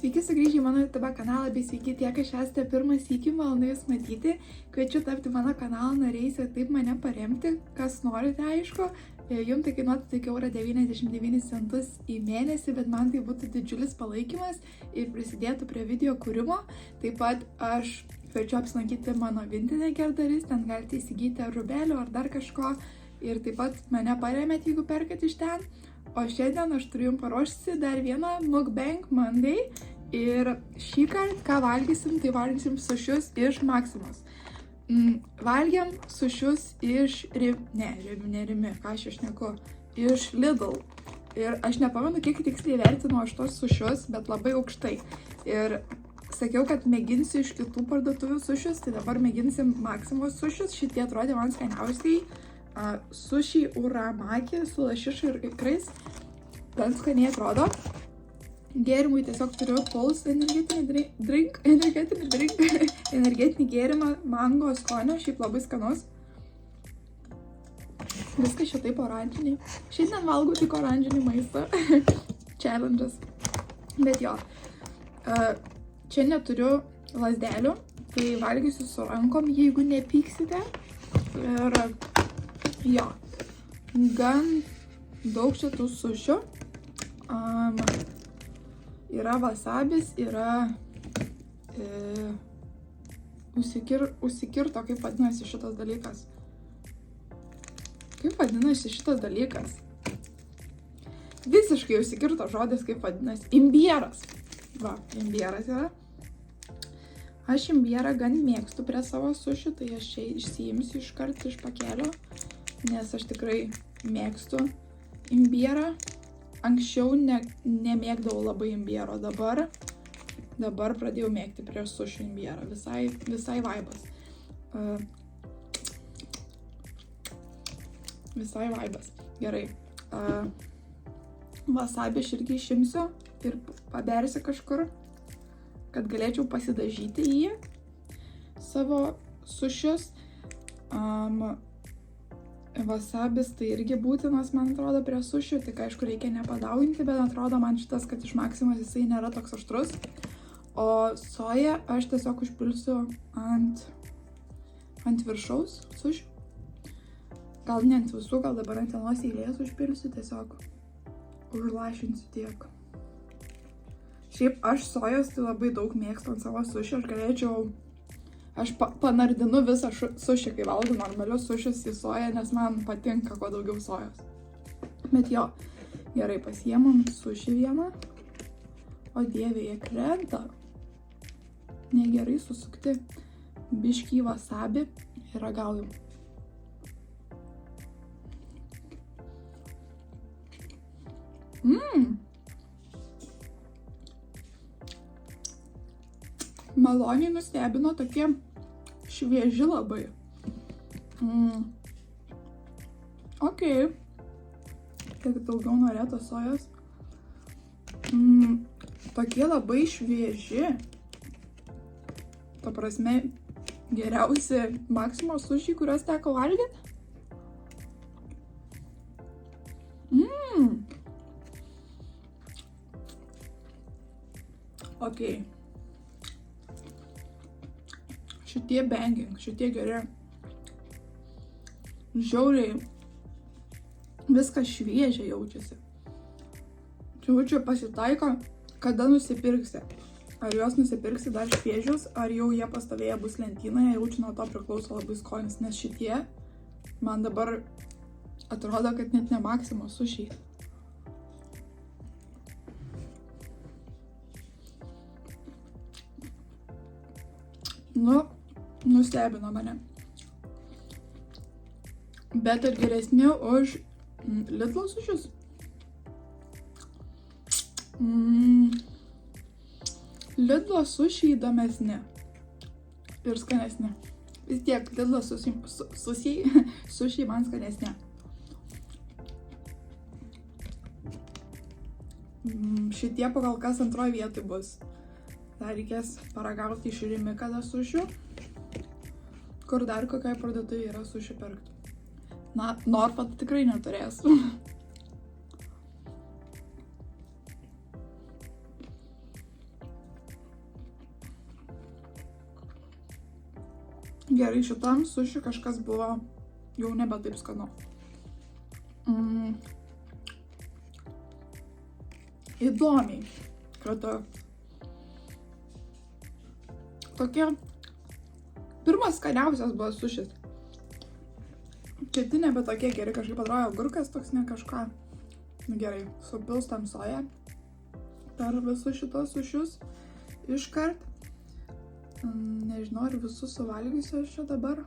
Sveiki sugrįžę į mano YouTube kanalą, bei sveiki tie, kas esate pirmą sykį, malonu jūs matyti. Kviečiu tapti mano kanalo nariais ir taip mane paremti, kas norite, aišku. Jums tai kainuotų tik €99 į mėnesį, bet man tai būtų didžiulis palaikymas ir prisidėtų prie video kūrimo. Taip pat aš kviečiu apsilankyti mano Vinted gerdaris, ten galite įsigyti ar rūbelių, ar dar kažko. Ir taip pat mane paremėt, jeigu perkat iš ten. O šiandien aš turiu jums paruošti dar vieną Mukbang Monday. Ir šį kartą, ką valgysim, tai valgysim sušius iš Maximos. Valgiam sušius iš Rimi, ką aš išneku, iš Lidl. Ir aš nepamenu, kiek tiksliai vertinu aš tos sušius, bet labai aukštai. Ir sakiau, kad mėginsiu iš kitų parduotuvių sušius, tai dabar mėginsim Maximos sušius. Šitie atrodė man skaniausiai. Sushi uramaki su lašiša ir ikrais. Ten skaniai atrodo. Gėrimui tiesiog turiu Puls energetinį gėrimą mango skonio, šiaip labai skanus. Viskas šitaip oranžiniai. Šiandien valgau tik oranžinį maistą. Challenge'as. Bet jo. Čia neturiu lazdelių, tai valgysiu su rankom, jeigu nepyksite. Ir jo. Gan daug šitų sušių. Yra wasabis, yra užsikirto, kaip vadinasi šitas dalykas. Kaip vadinasi šitas dalykas? Visiškai užsikirto žodis, kaip vadinasi. Imbieras. Va, imbieras yra. Aš imbierą gan mėgstu prie savo sušių, tai aš čia išsiimsiu iškart iš pakelio, nes aš tikrai mėgstu imbierą. Anksčiau nemėgdavau labai imbiero, dabar pradėjau mėgti prieš sušių imbierą. Visai vaibas. Visai vaibas. Gerai. Wasabi aš irgi išimsiu ir pabersiu kažkur, kad galėčiau pasidažyti į savo sušius. Wasabis tai irgi būtinas, man atrodo, prie sušių, tik aišku reikia nepadauginti, bet atrodo man šitas, kad iš Maximos jisai nėra toks aštrus. O soją aš tiesiog užpilsiu ant viršaus sušių. Gal ne ant visų, gal dabar ant vienos eilės užpilsiu, tiesiog užlašinsiu tiek. Šiaip aš sojos tai labai daug mėgstu ant savo sušių, aš panardinu visą sušį, kai valgau normalius sušius į soją, nes man patinka kuo daugiau sojos. Bet jo, gerai, pasiemam sušį vieną. O dieve, jie krenta. Negerai susukti. Biškį wasabi ir ragaujam. Maloniai nustebino, tokie švieži labai. Ok. Kiek daugiau norėtų sojos. Tokie labai švieži. Ta prasme, geriausi Maximos sušiai, kuriuos teko valgyti. Ok. Šitie banging, šitie geri. Žiauriai viskas šviežia jaučiasi. Čia pasitaiko, kada nusipirksi. Ar juos nusipirksi dar šviežius, ar jau jie pastovėję bus lentynoje, jaučiu nuo to priklauso labai skonis, nes šitie man dabar atrodo, kad net ne Maximos sušiai. Nustebino mane. Bet ir geresni už Lidl sušius. Lidl sušiai įdomesni ir skanesni. Vis tiek Lidl sušiai man skanesni. Šitie pagal kas antroje vietoje bus. Dar reikės paragauti iš Rimi kada sušių. Kur dar kokiai parduotuvėje yra sušių pirkti. Na, Norfa tikrai neturės. Gerai, šitam suši kažkas buvo jau nebe taip skanu. Įdomiai, kad tokie pirmas skaniausias buvo sušis. Kiti nebe tokie geri, kažkaip atrodo agurkas toks ne kažką. Gerai, supilstam soją per visus šitos sušius iškart. Nežinau, ar visus suvalgysiu aš čia dabar.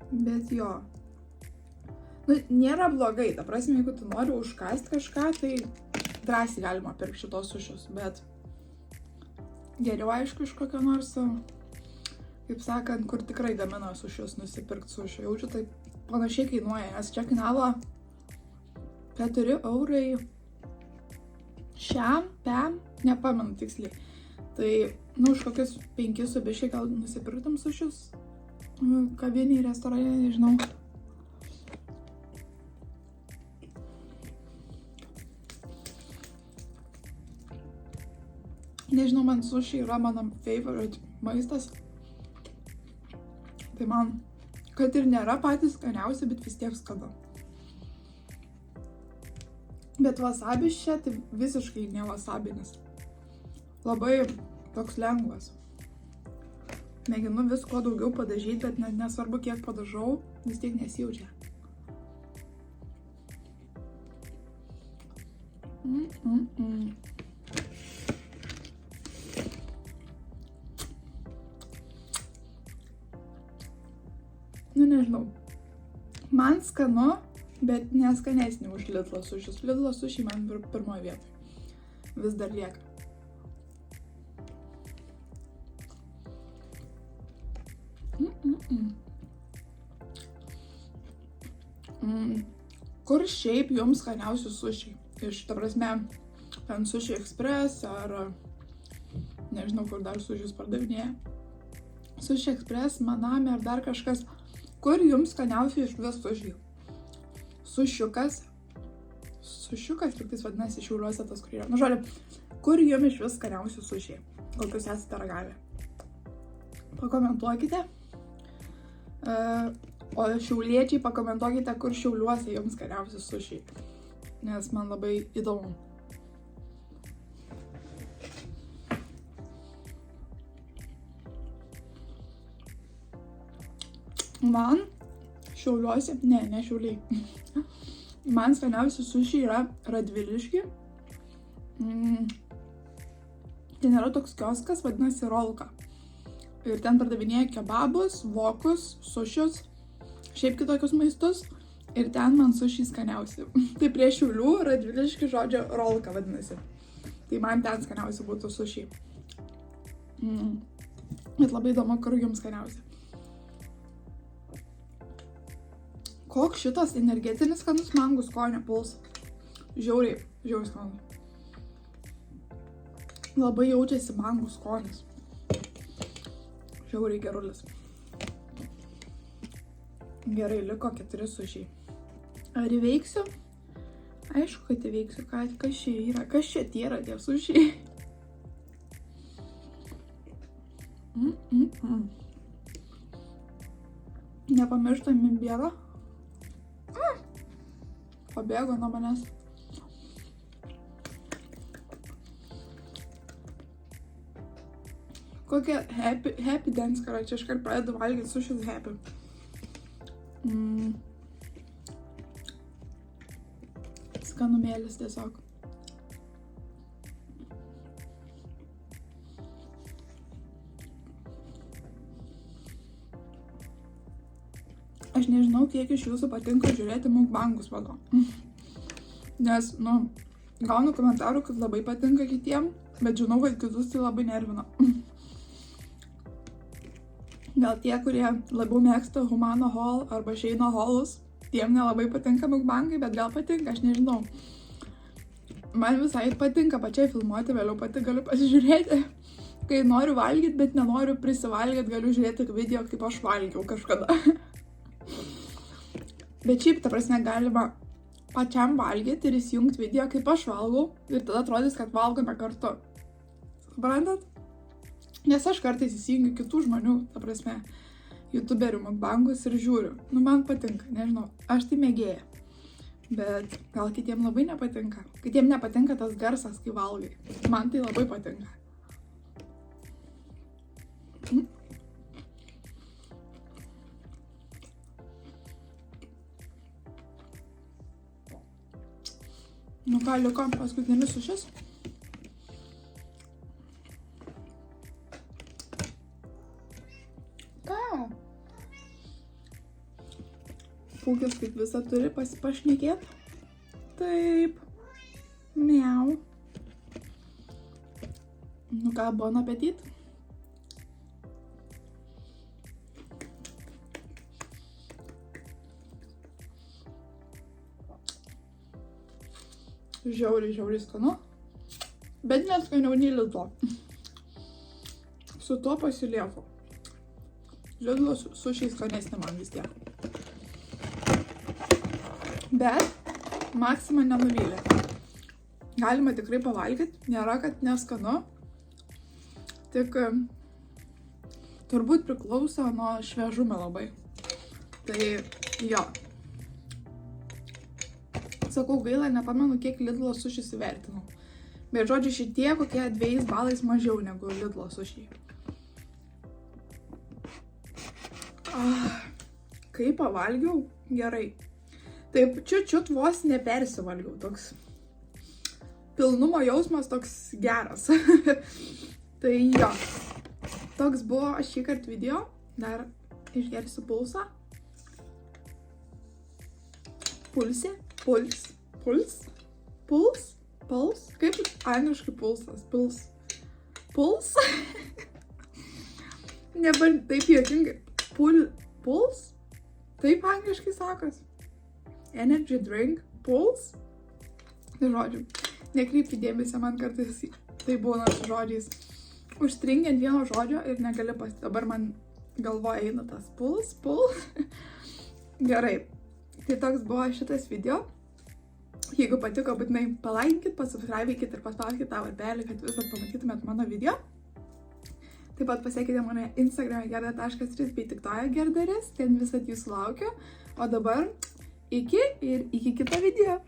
Bet jo. Nu, nėra blogai, ta prasme, jeigu tu nori užkast kažką, tai drąsiai galima pirkti šitos sušius, bet geriau aišku iš kokio nors, kaip sakant, kur tikrai gamina sušius, nusipirkti sušių. Jaučiu, tai panašiai kainuoja, nes čia kainavo 4 eurai šiam, nepamenu tiksliai. Tai, nu, už kokius 5 su biškiai gal nusipirktum sušius kaviniai, restorane, nežinau. Nežinau, man suši yra mano favorite maistas. Tai man, kad ir nėra patys skaniausi, bet vis tiek skanu. Bet wasabis čia tai visiškai ne wasabinis. Labai toks lengvas. Mėginu visko daugiau padažyti, bet nesvarbu kiek padažau, vis tiek nesijaučia. Nu nežinau. Man skanu, bet neskanesnį už Lidlo sušius. Lidlo sušiai man pirmoje vietoje. Vis dar lieka. Kur šiaip jums skaniausi sušiai? Iš, ta prasme, ten Sushi Express ar nežinau, kur dar sušius pardavinėja. Sushi Express, Manami ar dar kažkas. Kur jums skaniausi iš vis sušiai? Sušiukas. Sušiukas, tik tais vadinasi Šiauliuose tas, kur yra. Nu, žodžiu, kur jums iš vis skaniausi sušiai? Kokius esate ragavę? Pakomentuokite. O šiauliečiai pakomentuokite, kur Šiauliuose jums skaniausi sušiai. Nes man labai įdomu. Man Šiauliuose, ne Šiauliai. Man skaniausi sušiai yra Radviliški. Ten yra toks kioskas, vadinasi Rolka. Ir ten pardavinėja kebabus, vokus, sušius, šiaip kitokius maistus. Ir ten man sušiai skaniausi. Tai prie Šiaulių Radviliški žodžio Rolka vadinasi. Tai man ten skaniausi būtų sušiai. Bet labai įdomu, kur jums skaniausi. Koks šitas energetinis skanus mangų skonio puls. Žiauriai skanus. Labai jaučiasi mangų skonis. Žiauriai gerulis. Gerai, liko 4 sušiai. Ar įveiksiu? Aišku, kad įveiksiu. Kas čia yra? Kas čia yra tie sušiai? Nepamirštam imbiero. Pabėgo nuo manęs. Kokia happy dance, karočią, iškart pradedu valgyti sušius happy. Skanumėlis tiesiog. Aš nežinau, kiek iš jūsų patinka žiūrėti mukbangus mano. Nes, gaunu komentarų, kad labai patinka kitiem, bet žinau, kad kitus tai labai nervina. Gal tie, kurie labiau mėgsta Humano Haul arba Sheino Haulus, tiem nelabai patinka mukbangai, bet gal patinka, aš nežinau. Man visai patinka pačiai filmuoti, vėliau pati galiu pasižiūrėti. Kai noriu valgyti, bet nenoriu prisivalgyti, galiu žiūrėti video, kaip aš valgiau kažkada. Bet šiaip, ta prasme, galima pačiam valgyti ir įsijungti video, kaip aš valgau, ir tada atrodys, kad valgome kartu. Suprantat? Nes aš kartais įsijungiu kitų žmonių, ta prasme, youtuberių mukbangus ir žiūriu. Nu, man patinka, nežinau, aš tai mėgėja. Bet gal kitiem labai nepatinka. Kitiem nepatinka tas garsas, kai valgai. Man tai labai patinka. Nu ką, liko paskutinis sušis. Ką? Pūkis kaip visą turi pašnekėt. Taip. Miau. Nu ką, bon appetit. Žiauriai skanu. Bet net skaniau nei Lidlo. Su tuo pasilieku. Lidlo sušiai skanesnė man vis tiek. Bet Maxima nenuvylė. Galima tikrai pavalgyti, nėra, kad neskanu. Tik turbūt priklauso nuo šviežumo labai. Tai jo. Sakau, gaila, nepamenu, kiek Lidlo sušis įvertinau. Bet žodžiu, šitie kokie 2 balais mažiau negu Lidlo sušiai. Kai pavalgiau, gerai. Taip, čiut vos nepersivalgiau, toks pilnumo jausmas toks geras. Tai jo, toks buvo šį kartą video. Dar išgersiu pulsą. Puls? Kaip angliškai pulsas? Puls? Taip juokingai. Puls? Taip angliškai sakas. Energy drink? Puls? Žodžiu, nekreipkite dėmesio, man kartais tai būna su žodžiais. Užstringiant vieno žodžio ir negali dabar man galvoje eina tas puls. Gerai. Tai toks buvo šitas video. Jeigu patiko, būtinai palaikinkit, pasubscribykit ir paspauskit tą varpelį, kad visat pamatytumėt mano video. Taip pat pasiekite mane Instagram'e gerda.ris bei TikTok'e gerdaris, ten visat jūsų laukiu. O dabar iki kito video.